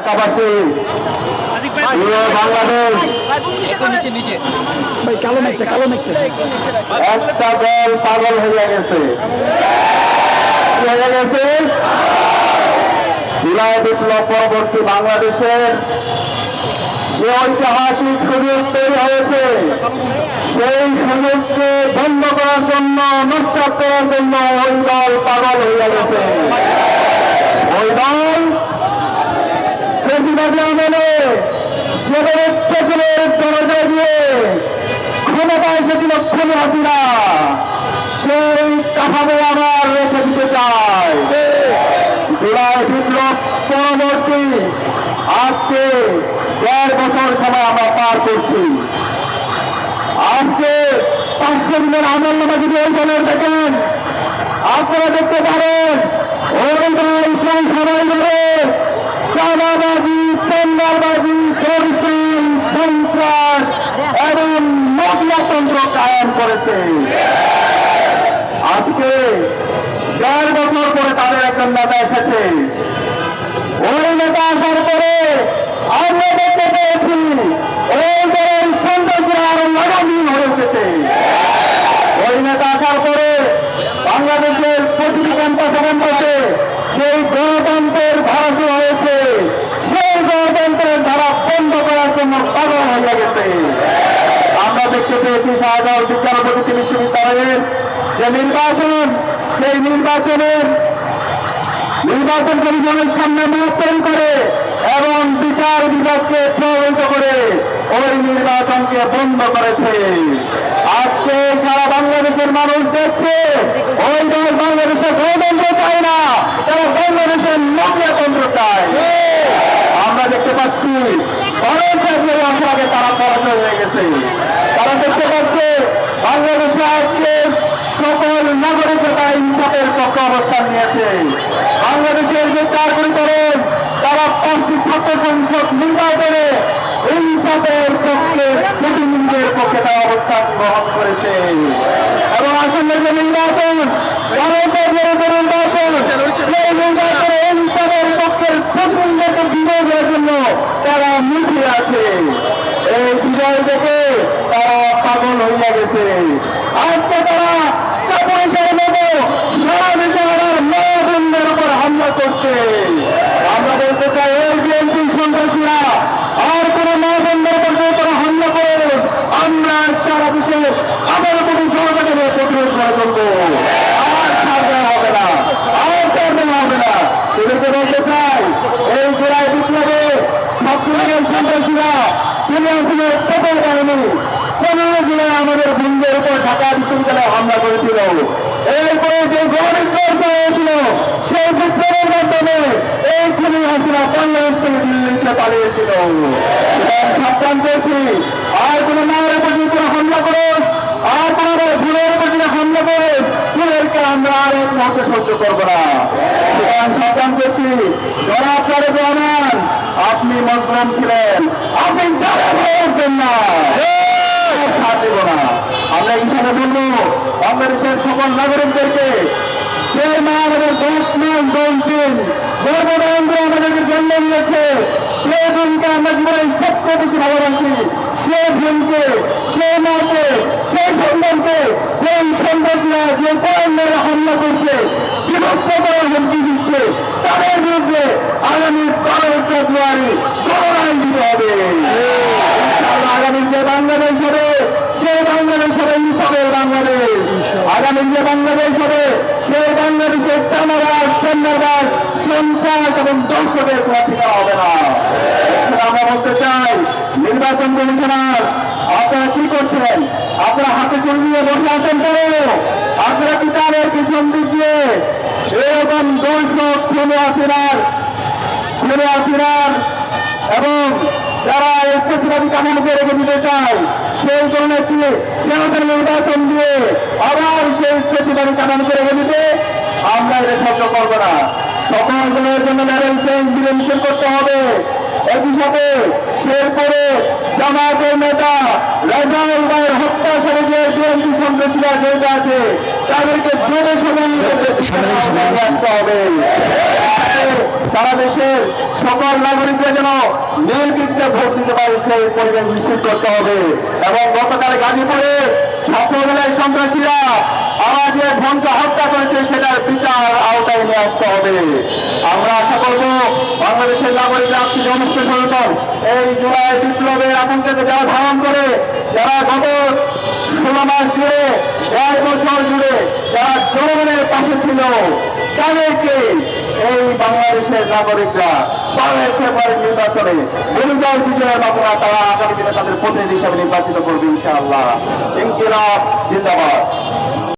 এলাকাবাসী পুরো বাংলাদেশ একটা দল পাগল হয়ে গেছে। জুলাই বিপ্লব পরবর্তী বাংলাদেশের যে ঐতিহাসিক সুযোগ তৈরি হয়েছে, সেই সুযোগকে বন্ধ করার জন্য, নষ্ট করার জন্য ওই দল পাগল হয়ে গেছে। ওই দল প্রেসিডেন্ট আমলে যেভাবে পেছনের দরজা দিয়ে ক্ষমতা এসেছিল খুনি হাসিনা, সেই কাঠামো আবার রেখে দিতে চায়। জুলাই বিপ্লব পরবর্তী আজকে 1.5 বছর সময় আমরা পার করছি। আজকে 500 দিনের আমলনামা যদি ওই দলের দেখেন, আপনারা দেখতে পারেন ওই দল কোন সময় ধরে চাঁদাবাজি, টেন্ডারবাজি, ধর্ষণ, সন্ত্রাস এবং মহিলাতন্ত্র কায়েম করেছে। আজকে 1.5 বছর পরে তাদের একজন নেতা এসেছে। ওই নেতা আসার পরে আমরা দেখতে পেয়েছি ওই দলের সন্ত্রাসীরা আরো লাগামহীন হয়ে উঠেছে। ওই নেতা আসার পরে বাংলাদেশের প্রতিটি ক্যাম্পাসে সেই গণতন্ত্রের ধারা শুরু হয়েছে, সেই গণতন্ত্রের ধারা বন্ধ করার জন্য পাগল হয়ে গেছে। আমরা দেখতে পেয়েছি শাহজালাল বিজ্ঞান ও প্রযুক্তি বিশ্ববিদ্যালয়ের যে নির্বাচন, সেই নির্বাচন কমিশনের সামনে মতন করে এবং বিচার বিভাগকে প্রভাবিত করে ওই নির্বাচনকে বন্ধ করেছে। আজকে সারা বাংলাদেশের মানুষ দেখছে ওই দল বাংলাদেশের গণতন্ত্র চায় না, তারা বাংলাদেশের মহিলাতন্ত্র চায়। আমরা দেখতে পাচ্ছি ভারতের আগে তারা পরাজয় হয়ে গেছে। তারা দেখতে পাচ্ছে বাংলাদেশে আজকে সকল নাগরিকতা ইনসাফের পক্ষে অবস্থান নিয়েছে। বাংলাদেশের যে চাকরিকরণ, তারা 5টি ছাত্র সংসদ নির্বাচনে ইনসাফের পক্ষে, প্রতিনিধিদের পক্ষে তারা অবস্থান গ্রহণ করেছে। এবং আসন্ন যে নির্বাচন, ভারতের নির্বাচন, সেই নির্বাচনে ইনসাফের পক্ষের প্রতিনিধিদেরকে বিজয় দেওয়ার জন্য তারা মুখে আছে। এই বিজয় দেখে তারা পাগল হইয়া গেছে। আজকে তারা কাপুরুষের মতো সারা দেশের মা-বোনদের উপর হামলা করছে। আমরা বলতে চাই এই বিএনপি সন্ত্রাসীরা আর কোন মা-বোনদের উপর হামলা করে আমরা সারা দেশে আবার কোন সহযোগিতা প্রতিরোধ করা করবো। আর ছাড় হবে না, আর ছাড় হবে না। এদেরকে বলতে চাই এই জেলায় বিপ্লবে ছাত্রলীগের সন্ত্রাসীরা তিনি আসলে পেতে পারেনি। 15 জুলাই আমাদের বন্ধুদের উপর ঢাকা বিশ্ববিদ্যালয়ে হামলা করেছিল। এরপরে যে গণবিপ্লব হয়েছিল, সেই বিপ্লবের মাধ্যমে এই খুনি হাসিনা বাংলাদেশ থেকে দিল্লিতে পালিয়েছিল। সাবধান করছি, আর কোন মায়ের উপর যদি হামলা করে, আর কোন ভুলের উপর যদি হামলা করে, ভুলেরকে আমরা আর এক মুহূর্তে সহ্য করবো না। সাবধান করছি, যারা আপনারা জানান আপনি মজলুম ছিলেন, আপনি যারা ভোট না ছাড় দেব না। আমরা হিসাবে বলবো বাংলাদেশের সকল নাগরিকদেরকে, যে মা আমাদের 10 মাস 10 দিন গর্ভধারণ করে আমাদেরকে জন্ম দিয়েছে, যে বোনকে আমরা জীবনের সবচেয়ে বেশি ভালোবাসি, সে বোনকে, সে মাকে, সেই সন্তানকে যে সন্ত্রাসীরা, যে পরায়ণরা হামলা করছে, বিভক্ত করার হুমকি দিচ্ছে, তাদের বিরুদ্ধে আগামী 12 ফেব্রুয়ারি গণনায় দিতে হবে। আগামী যে বাংলাদেশ হবে, সেই বাংলাদেশ হবে ইনসাফের বাংলাদেশ। আগামী যে বাংলাদেশ হবে, সেই বাংলাদেশের চাঁদাবাজ, টেন্ডারবাজ, সন্ত্রাস এবং দর্শকের কোনো ঠিকানা হবে না। আমরা বলতে চাই নির্বাচন কমিশনার, আপনারা কি করছেন? আপনারা হাতে চুল নিয়ে বসে আছেন কেন? আপনারা বিচারের পিছন দিক দিয়ে এরকম দর্শক খুনে আসিনার এবং যারা এই প্রতিবাদী কাঠামোকে রেখে দিতে চায়, সেই জন্য কি জনতার নির্বাচন দিয়ে আবার সেই প্রতিবাদী কাঠামোকে রেখে দিতে আমরা এটা সহ্য করবো না। সকল দলের জন্য লেভেল প্লেইং ফিল্ড করতে হবে। একই সাথে শেরপুরে জামায়াতের নেতা রেজাউল ভাইয়ের হত্যা সাথে যে বিএনপি সন্ত্রাসীরা জড়িত আছে, তাদেরকে দ্রুত সময় আসতে হবে। সারা দেশের সকল নাগরিকরা যেন নির্বিঘ্নে ভোট দিতে পারে সেই পরিবেশ নিশ্চিত করতে হবে। এবং গতকাল গাজীপুরে ছাত্রদলের সন্ত্রাসীরা আমার যে বোনকে হত্যা করেছে সেটার বিচার আওতায় নিয়ে আসতে হবে। আমরা আশা করব বাংলাদেশের নাগরিকরা আপনি সমস্ত সচেতন, এই জুলাই বিপ্লবের আতঙ্ককে যারা ধারণ করে, যারা গত 16 মাস জুড়ে 1.5 বছর জুড়ে যারা জনগণের পাশে ছিল, তাদেরকে এই বাংলাদেশের নাগরিকরা 12 ফেব্রুয়ারি নির্বাচনে বিজয় বিজয়ের মাধ্যমে তারা আগামী দিনে তাদের প্রতিনিধি হিসাবে নির্বাচিত করবে ইনশাআল্লাহ। ইনকিলাব জিন্দাবাদ।